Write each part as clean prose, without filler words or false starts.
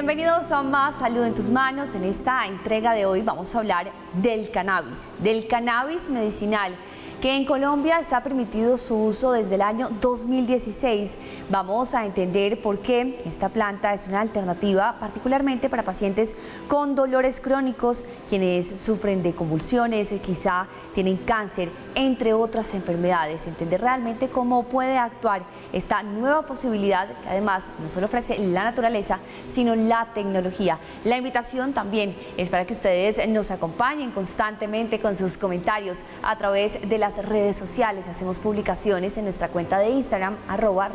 Bienvenidos a Más Salud en tus Manos. En esta entrega de hoy vamos a hablar del cannabis medicinal, que en Colombia está permitido su uso desde el año 2016. Vamos a entender por qué esta planta es una alternativa, particularmente para pacientes con dolores crónicos, quienes sufren de convulsiones, quizá tienen cáncer, entre otras enfermedades. Entender realmente cómo puede actuar esta nueva posibilidad, que además no solo ofrece la naturaleza, sino la tecnología. La invitación también es para que ustedes nos acompañen constantemente con sus comentarios a través de las redes sociales. Hacemos publicaciones en nuestra cuenta de Instagram,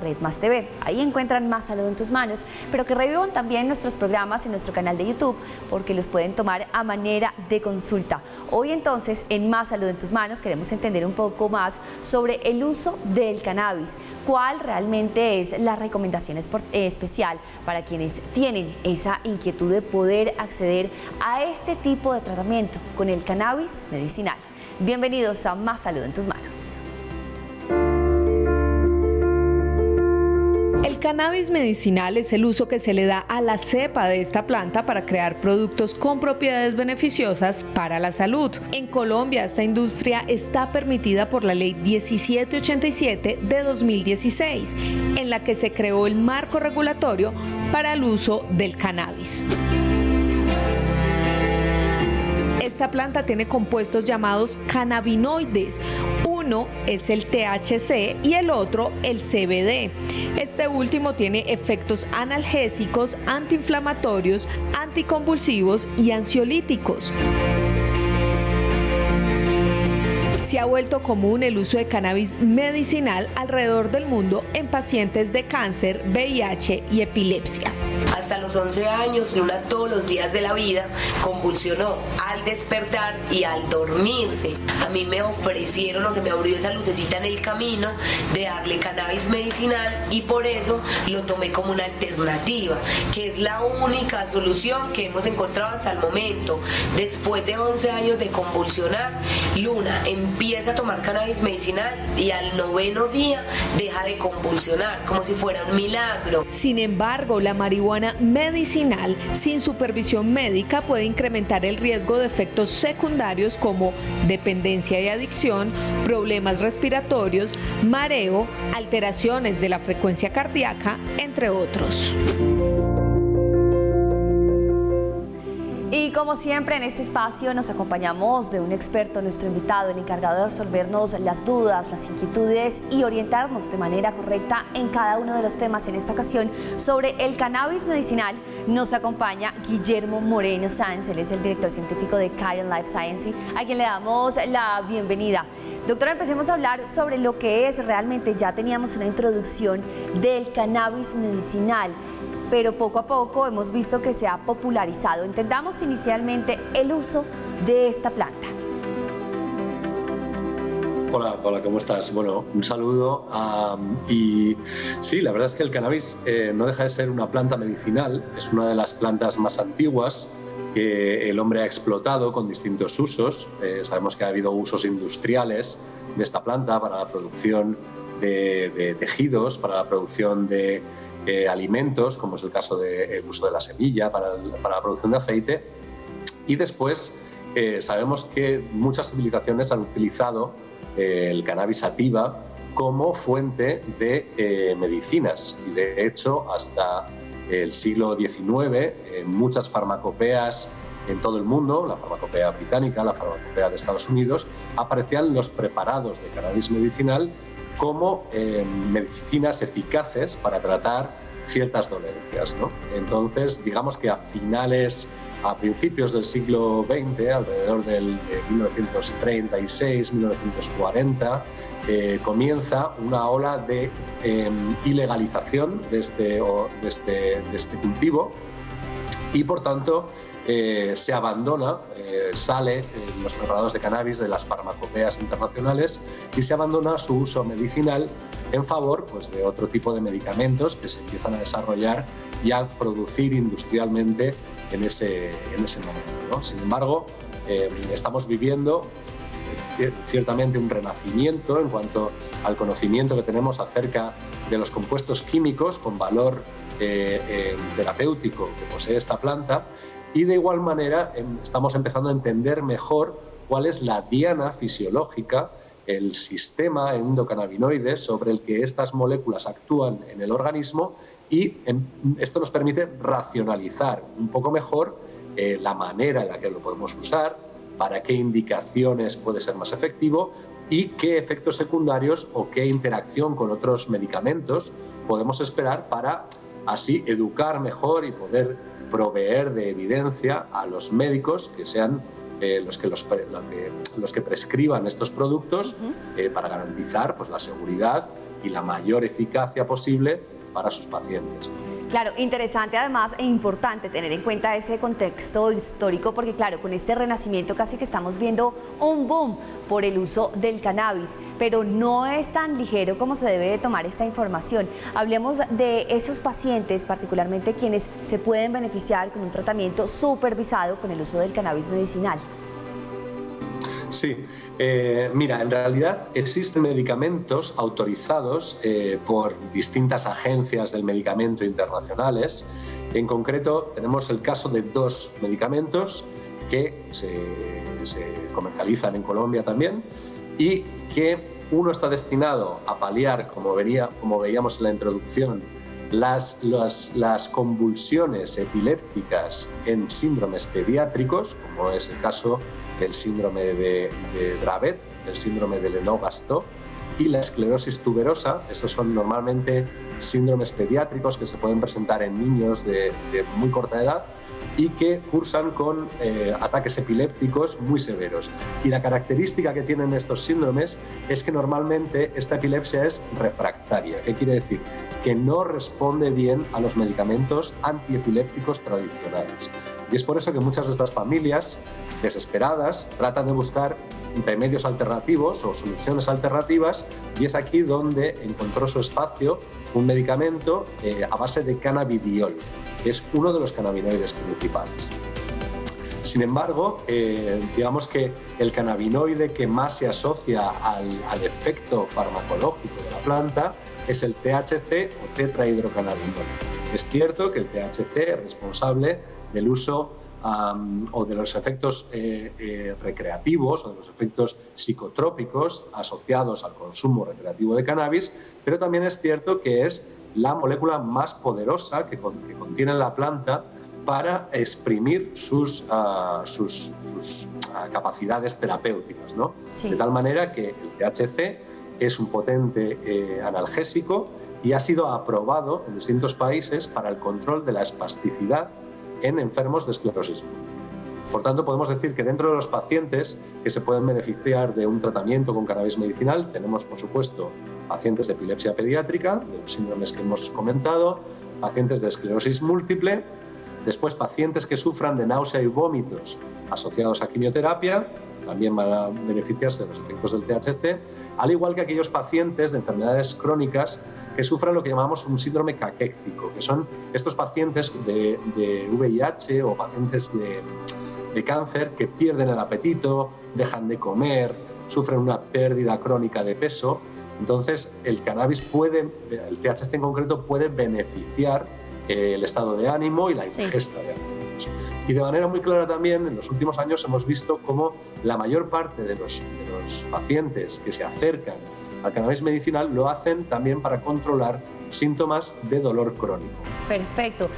@redmastv. Ahí encuentran Más Salud en tus Manos, pero que revivan también nuestros programas en nuestro canal de YouTube, porque los pueden tomar a manera de consulta. Hoy entonces, en Más Salud en tus Manos, queremos entender un poco más sobre el uso del cannabis, cuál realmente es la recomendación especial para quienes tienen esa inquietud de poder acceder a este tipo de tratamiento con el cannabis medicinal. Bienvenidos a Más Salud en tus Manos. El cannabis medicinal es el uso que se le da a la cepa de esta planta para crear productos con propiedades beneficiosas para la salud. En Colombia, esta industria está permitida por la Ley 1787 de 2016, en la que se creó el marco regulatorio para el uso del cannabis. Esta planta tiene compuestos llamados cannabinoides. Uno es el THC y el otro el CBD. Este último tiene efectos analgésicos, antiinflamatorios, anticonvulsivos y ansiolíticos. Se ha vuelto común el uso de cannabis medicinal alrededor del mundo en pacientes de cáncer, VIH y epilepsia. Hasta los 11 años, Luna todos los días de la vida convulsionó al despertar y al dormirse. A mí me ofrecieron o se me abrió esa lucecita en el camino de darle cannabis medicinal y por eso lo tomé como una alternativa, que es la única solución que hemos encontrado hasta el momento. Después de 11 años de convulsionar, Luna empieza a tomar cannabis medicinal y al 9º día deja de convulsionar, como si fuera un milagro. Sin embargo, la marihuana medicinal sin supervisión médica puede incrementar el riesgo de efectos secundarios como dependencia y adicción, problemas respiratorios, mareo, alteraciones de la frecuencia cardíaca, entre otros. Y como siempre en este espacio nos acompañamos de un experto, nuestro invitado, el encargado de resolvernos las dudas, las inquietudes y orientarnos de manera correcta en cada uno de los temas. En esta ocasión sobre el cannabis medicinal nos acompaña Guillermo Moreno Sanz. Él es el director científico de Karen Life Sciences, a quien le damos la bienvenida. Doctora, empecemos a hablar sobre lo que es realmente. Ya teníamos una introducción del cannabis medicinal, pero poco a poco hemos visto que se ha popularizado. Entendamos inicialmente el uso de esta planta. Hola, ¿cómo estás? Bueno, un saludo. Y sí, la verdad es que el cannabis no deja de ser una planta medicinal. Es una de las plantas más antiguas que el hombre ha explotado con distintos usos. Sabemos que ha habido usos industriales de esta planta para la producción de tejidos, para la producción de alimentos, como es el caso del uso de la semilla para la producción de aceite. Y después sabemos que muchas civilizaciones han utilizado el cannabis sativa como fuente de medicinas. Y de hecho, hasta el siglo XIX, en muchas farmacopeas en todo el mundo, la farmacopea británica, la farmacopea de Estados Unidos, aparecían los preparados de cannabis medicinal como medicinas eficaces para tratar ciertas dolencias, ¿no? Entonces, digamos que a principios del siglo XX, alrededor de 1936, 1940, comienza una ola de ilegalización de este cultivo y, por tanto, se abandona, sale los preparados de cannabis de las farmacopeas internacionales y se abandona su uso medicinal en favor, pues, de otro tipo de medicamentos que se empiezan a desarrollar y a producir industrialmente en ese momento, ¿no? Sin embargo, estamos viviendo ciertamente un renacimiento en cuanto al conocimiento que tenemos acerca de los compuestos químicos con valor terapéutico que posee esta planta, y de igual manera estamos empezando a entender mejor cuál es la diana fisiológica, el sistema endocannabinoide sobre el que estas moléculas actúan en el organismo, y esto nos permite racionalizar un poco mejor la manera en la que lo podemos usar, para qué indicaciones puede ser más efectivo y qué efectos secundarios o qué interacción con otros medicamentos podemos esperar para así educar mejor y poder proveer de evidencia a los médicos que sean los que prescriban estos productos para garantizar pues, la seguridad y la mayor eficacia posible para sus pacientes. Claro, interesante además e importante tener en cuenta ese contexto histórico porque claro, con este renacimiento casi que estamos viendo un boom por el uso del cannabis, pero no es tan ligero como se debe de tomar esta información. Hablemos de esos pacientes, particularmente quienes se pueden beneficiar con un tratamiento supervisado con el uso del cannabis medicinal. Sí, mira, en realidad existen medicamentos autorizados por distintas agencias del medicamento internacionales. En concreto, tenemos el caso de 2 medicamentos que se comercializan en Colombia también y que uno está destinado a paliar, como veíamos en la introducción, las convulsiones epilépticas en síndromes pediátricos, como es el caso del síndrome de Dravet, el síndrome de Lennox-Gastaut y la esclerosis tuberosa. Estos son normalmente síndromes pediátricos que se pueden presentar en niños de muy corta edad y que cursan con ataques epilépticos muy severos. Y la característica que tienen estos síndromes es que normalmente esta epilepsia es refractaria. ¿Qué quiere decir? Que no responde bien a los medicamentos antiepilépticos tradicionales. Y es por eso que muchas de estas familias desesperadas tratan de buscar remedios alternativos o soluciones alternativas, y es aquí donde encontró su espacio un medicamento a base de cannabidiol, que es uno de los cannabinoides principales. Sin embargo, digamos que el cannabinoide que más se asocia al efecto farmacológico de la planta es el THC o tetrahidrocannabinol. Es cierto que el THC es responsable del uso o de los efectos recreativos o de los efectos psicotrópicos asociados al consumo recreativo de cannabis, pero también es cierto que es la molécula más poderosa que contiene la planta para exprimir sus capacidades terapéuticas, ¿no? Sí. De tal manera que el THC es un potente analgésico y ha sido aprobado en distintos países para el control de la espasticidad en enfermos de esclerosis múltiple. Por tanto, podemos decir que dentro de los pacientes que se pueden beneficiar de un tratamiento con cannabis medicinal tenemos, por supuesto, pacientes de epilepsia pediátrica, de los síndromes que hemos comentado, pacientes de esclerosis múltiple, después pacientes que sufran de náusea y vómitos asociados a quimioterapia, también van a beneficiarse de los efectos del THC, al igual que aquellos pacientes de enfermedades crónicas que sufran lo que llamamos un síndrome caquéctico, que son estos pacientes de VIH o pacientes de cáncer que pierden el apetito, dejan de comer, sufren una pérdida crónica de peso. Entonces, el cannabis el THC en concreto, puede beneficiar el estado de ánimo y la ingesta de alimentos. Y de manera muy clara también, en los últimos años hemos visto cómo la mayor parte de los pacientes que se acercan al cannabis medicinal lo hacen también para controlar síntomas de dolor crónico. Perfecto.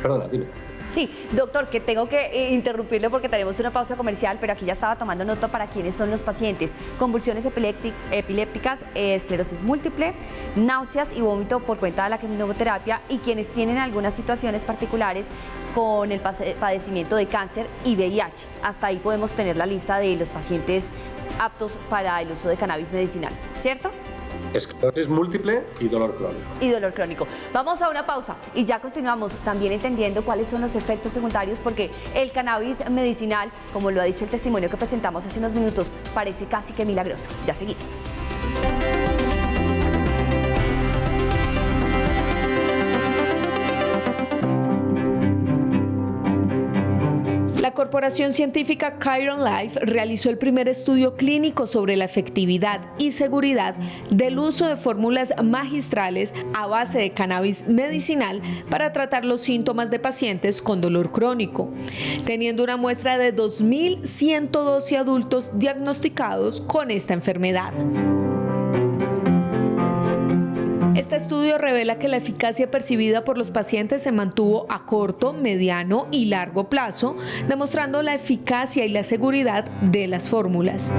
Perdona, dime. Sí, doctor, que tengo que interrumpirlo porque tenemos una pausa comercial, pero aquí ya estaba tomando nota para quiénes son los pacientes. Convulsiones epilépticas, esclerosis múltiple, náuseas y vómito por cuenta de la quimioterapia y quienes tienen algunas situaciones particulares con el padecimiento de cáncer y VIH. Hasta ahí podemos tener la lista de los pacientes aptos para el uso de cannabis medicinal, ¿cierto? Esclerosis múltiple y dolor crónico. Y dolor crónico. Vamos a una pausa y ya continuamos también entendiendo cuáles son los efectos secundarios, porque el cannabis medicinal, como lo ha dicho el testimonio que presentamos hace unos minutos, parece casi que milagroso. Ya seguimos. La corporación científica Khiron Life realizó el primer estudio clínico sobre la efectividad y seguridad del uso de fórmulas magistrales a base de cannabis medicinal para tratar los síntomas de pacientes con dolor crónico, teniendo una muestra de 2.112 adultos diagnosticados con esta enfermedad. Este estudio revela que la eficacia percibida por los pacientes se mantuvo a corto, mediano y largo plazo, demostrando la eficacia y la seguridad de las fórmulas.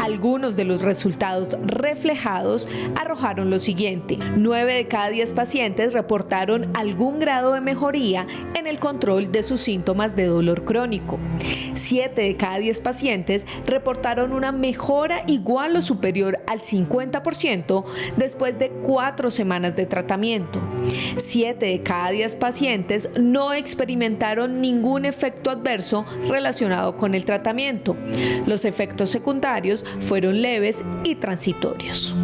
Algunos de los resultados reflejados arrojaron lo siguiente: 9 de cada 10 pacientes reportaron algún grado de mejoría en el control de sus síntomas de dolor crónico. 7 de cada 10 pacientes reportaron una mejora igual o superior al 50% después de 4 semanas de tratamiento. 7 de cada 10 pacientes no experimentaron ningún efecto adverso relacionado con el tratamiento. Los efectos secundarios fueron leves y transitorios.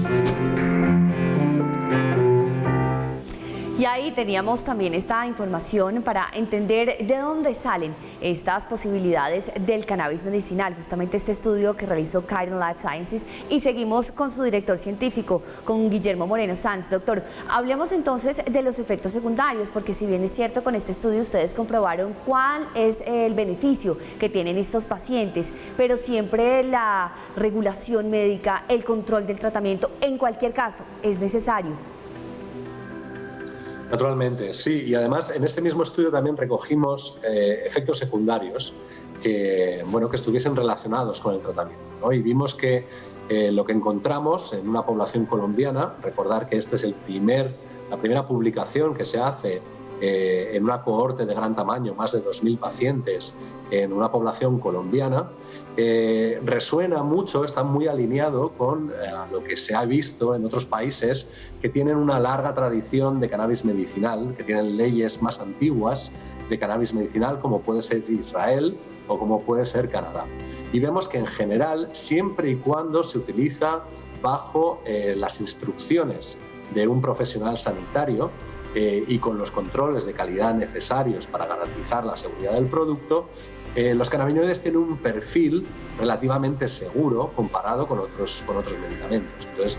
Y ahí teníamos también esta información para entender de dónde salen estas posibilidades del cannabis medicinal, justamente este estudio que realizó Khiron Life Sciences, y seguimos con su director científico, con Guillermo Moreno Sanz. Doctor, hablemos entonces de los efectos secundarios, porque si bien es cierto, con este estudio ustedes comprobaron cuál es el beneficio que tienen estos pacientes, pero siempre la regulación médica, el control del tratamiento, en cualquier caso, es necesario. Naturalmente, sí, y además en este mismo estudio también recogimos efectos secundarios que estuviesen relacionados con el tratamiento, ¿no? Y vimos que lo que encontramos en una población colombiana, recordar que esta es la primera publicación que se hace en una cohorte de gran tamaño, más de 2.000 pacientes en una población colombiana, resuena mucho, está muy alineado con lo que se ha visto en otros países que tienen una larga tradición de cannabis medicinal, que tienen leyes más antiguas de cannabis medicinal, como puede ser Israel o como puede ser Canadá. Y vemos que en general, siempre y cuando se utiliza bajo las instrucciones de un profesional sanitario, y con los controles de calidad necesarios para garantizar la seguridad del producto, los cannabinoides tienen un perfil relativamente seguro comparado con otros medicamentos. Entonces,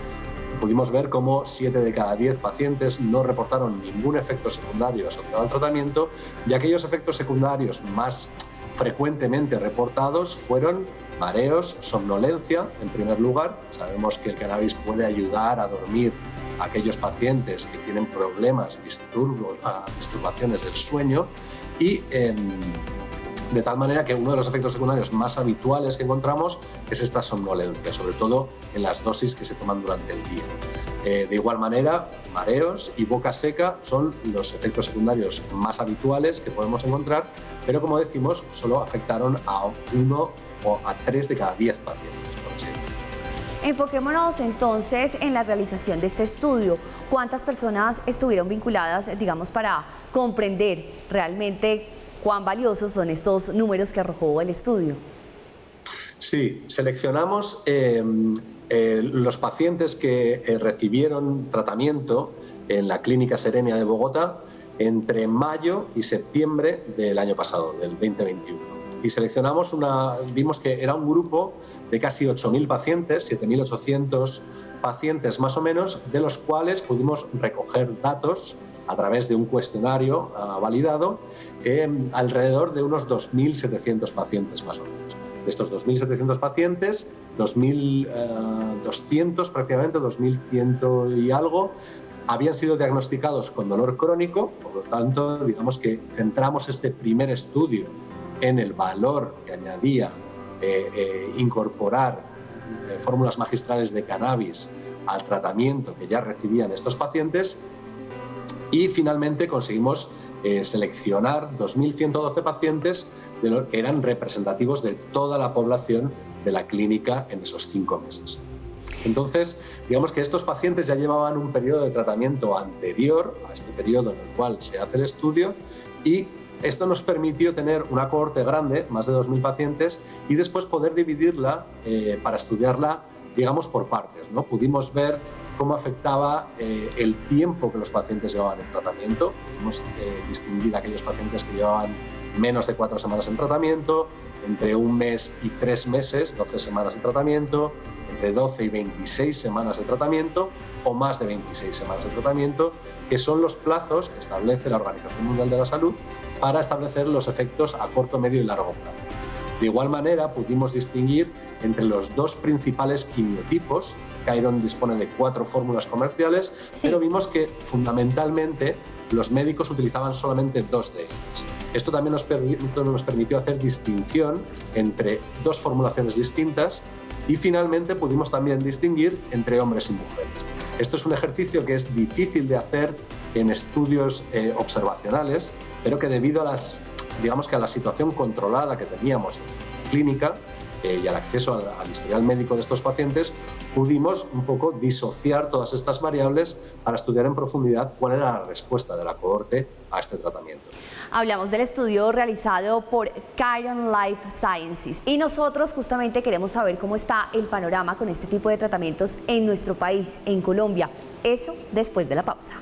pudimos ver cómo 7 de cada 10 pacientes no reportaron ningún efecto secundario asociado al tratamiento, y aquellos efectos secundarios más frecuentemente reportados fueron mareos, somnolencia, en primer lugar. Sabemos que el cannabis puede ayudar a dormir a aquellos pacientes que tienen problemas, disturbaciones del sueño, y de tal manera que uno de los efectos secundarios más habituales que encontramos es esta somnolencia, sobre todo en las dosis que se toman durante el día. De igual manera, mareos y boca seca son los efectos secundarios más habituales que podemos encontrar, pero como decimos, solo afectaron a 1 o a 3 de cada 10 pacientes, por así decirlo. Enfoquémonos entonces en la realización de este estudio. ¿Cuántas personas estuvieron vinculadas, digamos, para comprender realmente cuán valiosos son estos números que arrojó el estudio? Sí, seleccionamos los pacientes que recibieron tratamiento en la Clínica Serenia de Bogotá entre mayo y septiembre del año pasado, del 2021. Y seleccionamos vimos que era un grupo de casi 8.000 pacientes, 7.800 pacientes más o menos, de los cuales pudimos recoger datos a través de un cuestionario validado, alrededor de unos 2.700 pacientes más o menos. De estos 2.700 pacientes, 2.200 prácticamente, 2.100 y algo, habían sido diagnosticados con dolor crónico. Por lo tanto, digamos que centramos este primer estudio en el valor que añadía incorporar fórmulas magistrales de cannabis al tratamiento que ya recibían estos pacientes, y finalmente conseguimos seleccionar 2.112 pacientes de los que eran representativos de toda la población de la clínica en esos 5 meses. Entonces, digamos que estos pacientes ya llevaban un periodo de tratamiento anterior a este periodo en el cual se hace el estudio, y esto nos permitió tener una cohorte grande, más de 2.000 pacientes, y después poder dividirla para estudiarla digamos, por partes, ¿no? Pudimos ver cómo afectaba el tiempo que los pacientes llevaban en tratamiento. Pudimos distinguir a aquellos pacientes que llevaban menos de 4 semanas en tratamiento, entre 1 mes y 3 meses, 12 semanas de tratamiento, entre 12 y 26 semanas de tratamiento o más de 26 semanas de tratamiento, que son los plazos que establece la Organización Mundial de la Salud para establecer los efectos a corto, medio y largo plazo. De igual manera, pudimos distinguir entre los 2 principales quimiotipos. Chiron dispone de 4 fórmulas comerciales, pero vimos que fundamentalmente los médicos utilizaban solamente 2 de ellas. Esto también nos permitió hacer distinción entre 2 formulaciones distintas y finalmente pudimos también distinguir entre hombres y mujeres. Esto es un ejercicio que es difícil de hacer en estudios observacionales, pero que debido a a la situación controlada que teníamos en clínica y al acceso al historial médico de estos pacientes, pudimos un poco disociar todas estas variables para estudiar en profundidad cuál era la respuesta de la cohorte a este tratamiento. Hablamos del estudio realizado por Chiron Life Sciences y nosotros justamente queremos saber cómo está el panorama con este tipo de tratamientos en nuestro país, en Colombia. Eso después de la pausa.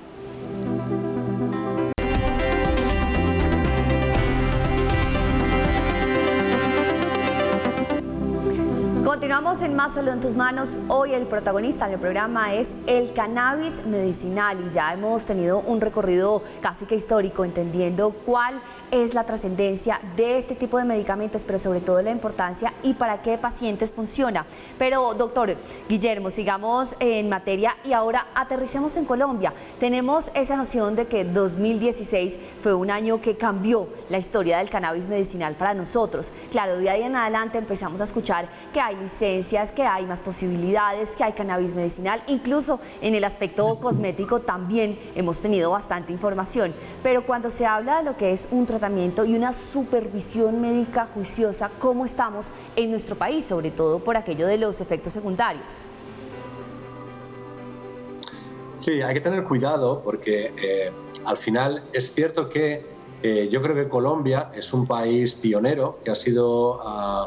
Continuamos en Más Salud en tus Manos. Hoy el protagonista del programa es el cannabis medicinal y ya hemos tenido un recorrido casi que histórico entendiendo cuál es la trascendencia de este tipo de medicamentos, pero sobre todo la importancia y para qué pacientes funciona. Pero doctor Guillermo, sigamos en materia y ahora aterricemos en Colombia. Tenemos esa noción de que 2016 fue un año que cambió la historia del cannabis medicinal para nosotros. Claro, de ahí en adelante empezamos a escuchar que hay licencias, que hay más posibilidades, que hay cannabis medicinal, incluso en el aspecto cosmético también hemos tenido bastante información. Pero cuando se habla de lo que es un tratamiento y una supervisión médica juiciosa, ¿cómo estamos en nuestro país, sobre todo por aquello de los efectos secundarios? Sí, hay que tener cuidado porque al final es cierto que yo creo que Colombia es un país pionero que ha sido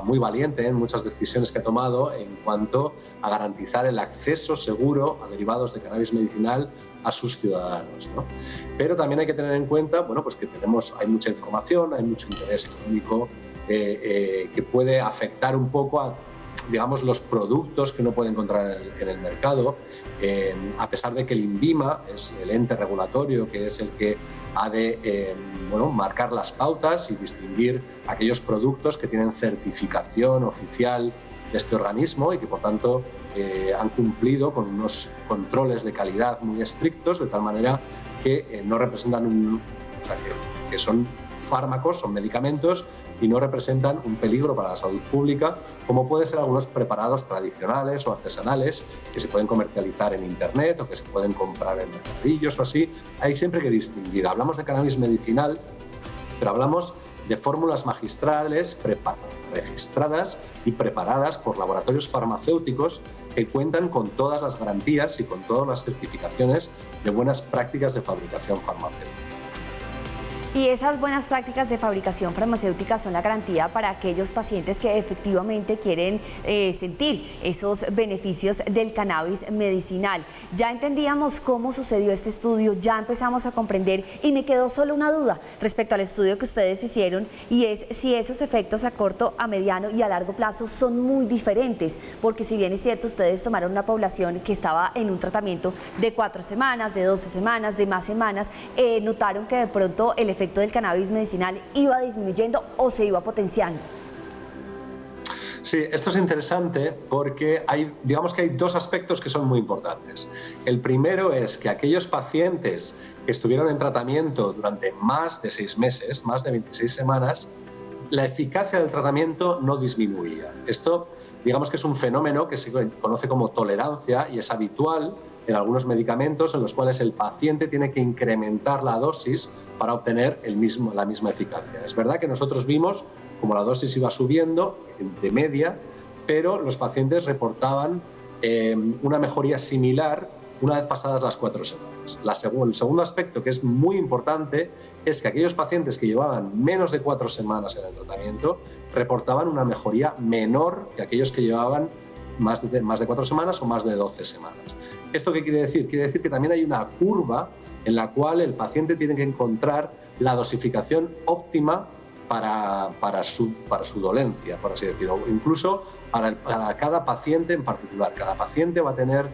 muy valiente en muchas decisiones que ha tomado en cuanto a garantizar el acceso seguro a derivados de cannabis medicinal a sus ciudadanos, ¿no? Pero también hay que tener en cuenta, bueno, pues que hay mucha información, hay mucho interés económico que puede afectar un poco a, digamos, los productos que uno puede encontrar en el mercado, a pesar de que el INVIMA es el ente regulatorio que es el que ha de marcar las pautas y distinguir aquellos productos que tienen certificación oficial de este organismo y que por tanto han cumplido con unos controles de calidad muy estrictos, de tal manera que no representan que son fármacos, son medicamentos y no representan un peligro para la salud pública, como pueden ser algunos preparados tradicionales o artesanales que se pueden comercializar en internet o que se pueden comprar en mercadillos o así. Hay siempre que distinguir. Hablamos de cannabis medicinal, pero hablamos de fórmulas magistrales registradas y preparadas por laboratorios farmacéuticos que cuentan con todas las garantías y con todas las certificaciones de buenas prácticas de fabricación farmacéutica. Y esas buenas prácticas de fabricación farmacéutica son la garantía para aquellos pacientes que efectivamente quieren sentir esos beneficios del cannabis medicinal. Ya entendíamos cómo sucedió este estudio, ya empezamos a comprender y me quedó solo una duda respecto al estudio que ustedes hicieron y es si esos efectos a corto, a mediano y a largo plazo son muy diferentes, porque si bien es cierto, ustedes tomaron una población que estaba en un tratamiento de 4 semanas, de 12 semanas, de más semanas, notaron que de pronto el efecto del cannabis medicinal iba disminuyendo o se iba potenciando. Sí, esto es interesante porque digamos que hay 2 aspectos que son muy importantes. El primero es que aquellos pacientes que estuvieron en tratamiento durante más de 6 meses, más de 26 semanas, la eficacia del tratamiento no disminuía. Esto, digamos que es un fenómeno que se conoce como tolerancia y es habitual en algunos medicamentos en los cuales el paciente tiene que incrementar la dosis para obtener la misma eficacia. Es verdad que nosotros vimos como la dosis iba subiendo de media, pero los pacientes reportaban una mejoría similar una vez pasadas las 4 semanas. El segundo aspecto que es muy importante es que aquellos pacientes que llevaban menos de 4 semanas en el tratamiento reportaban una mejoría menor que aquellos que llevaban más de 4 semanas o más de 12 semanas. ¿Esto qué quiere decir? Quiere decir que también hay una curva en la cual el paciente tiene que encontrar la dosificación óptima para su dolencia, por así decirlo, o incluso para cada paciente en particular. Cada paciente va a tener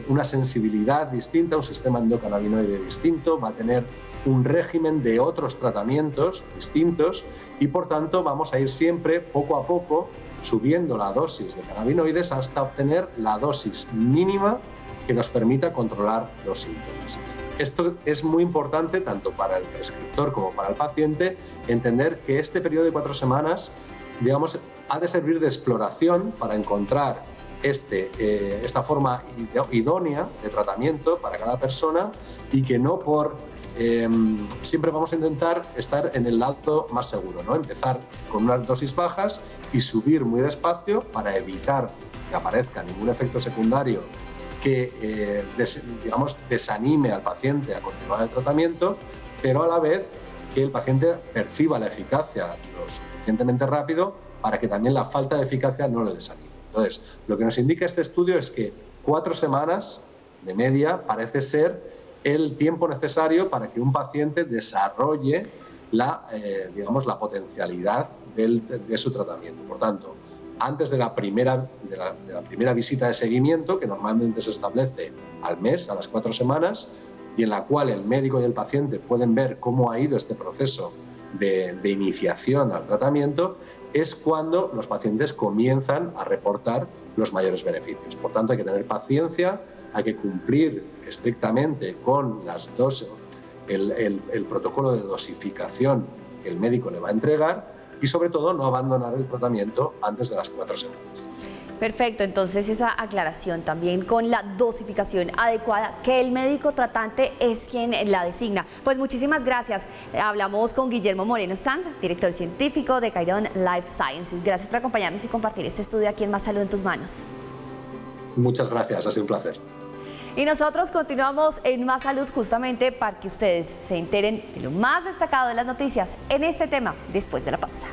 una sensibilidad distinta, un sistema endocannabinoide distinto, va a tener un régimen de otros tratamientos distintos y por tanto vamos a ir siempre poco a poco subiendo la dosis de cannabinoides hasta obtener la dosis mínima que nos permita controlar los síntomas. Esto es muy importante tanto para el prescriptor como para el paciente, entender que este periodo de 4 semanas, digamos, ha de servir de exploración para encontrar esta forma idónea de tratamiento para cada persona y que no siempre vamos a intentar estar en el lado más seguro, ¿no? Empezar con unas dosis bajas y subir muy despacio para evitar que aparezca ningún efecto secundario que desanime al paciente a continuar el tratamiento, pero a la vez que el paciente perciba la eficacia lo suficientemente rápido para que también la falta de eficacia no le desanime. Entonces, lo que nos indica este estudio es que 4 semanas de media parece ser el tiempo necesario para que un paciente desarrolle la potencialidad de su tratamiento. Por tanto, antes de la primera visita de seguimiento, que normalmente se establece al mes, a las 4 semanas, y en la cual el médico y el paciente pueden ver cómo ha ido este proceso de iniciación al tratamiento, es cuando los pacientes comienzan a reportar los mayores beneficios. Por tanto, hay que tener paciencia, hay que cumplir estrictamente con el protocolo de dosificación que el médico le va a entregar y, sobre todo, no abandonar el tratamiento antes de las 4 semanas. Perfecto, entonces esa aclaración también con la dosificación adecuada, que el médico tratante es quien la designa. Pues muchísimas gracias. Hablamos con Guillermo Moreno Sanz, director científico de Khiron Life Sciences. Gracias por acompañarnos y compartir este estudio aquí en Más Salud en tus Manos. Muchas gracias, ha sido un placer. Y nosotros continuamos en Más Salud justamente para que ustedes se enteren de lo más destacado de las noticias en este tema después de la pausa.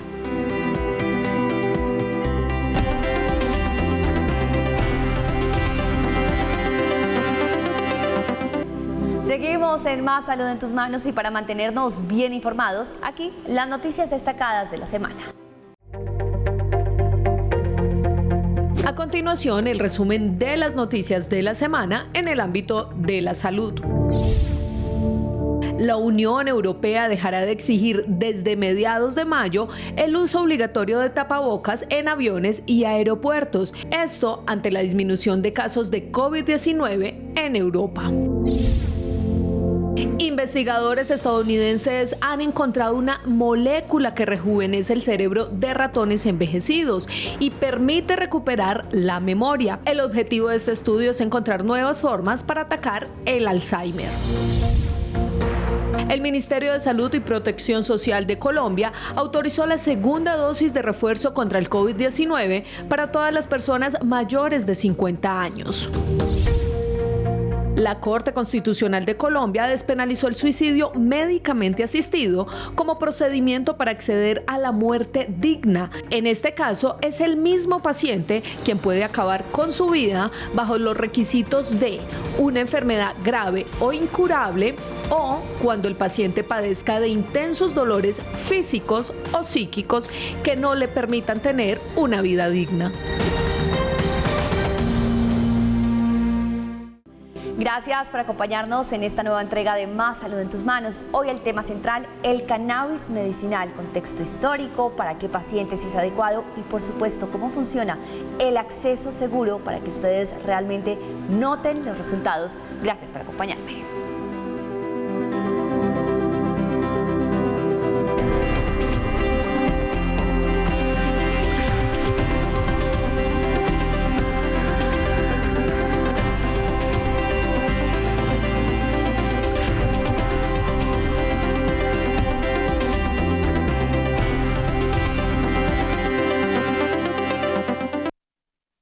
Seguimos en Más Salud en tus Manos y para mantenernos bien informados, aquí las noticias destacadas de la semana. A continuación, el resumen de las noticias de la semana en el ámbito de la salud. La Unión Europea dejará de exigir desde mediados de mayo el uso obligatorio de tapabocas en aviones y aeropuertos. Esto ante la disminución de casos de COVID-19 en Europa. Investigadores estadounidenses han encontrado una molécula que rejuvenece el cerebro de ratones envejecidos y permite recuperar la memoria. El objetivo de este estudio es encontrar nuevas formas para atacar el Alzheimer. El Ministerio de Salud y Protección Social de Colombia autorizó la segunda dosis de refuerzo contra el COVID-19 para todas las personas mayores de 50 años. La Corte Constitucional de Colombia despenalizó el suicidio médicamente asistido como procedimiento para acceder a la muerte digna. En este caso, es el mismo paciente quien puede acabar con su vida bajo los requisitos de una enfermedad grave o incurable o cuando el paciente padezca de intensos dolores físicos o psíquicos que no le permitan tener una vida digna. Gracias por acompañarnos en esta nueva entrega de Más Salud en tus Manos. Hoy el tema central, el cannabis medicinal, contexto histórico, para qué pacientes es adecuado y por supuesto cómo funciona el acceso seguro para que ustedes realmente noten los resultados. Gracias por acompañarme.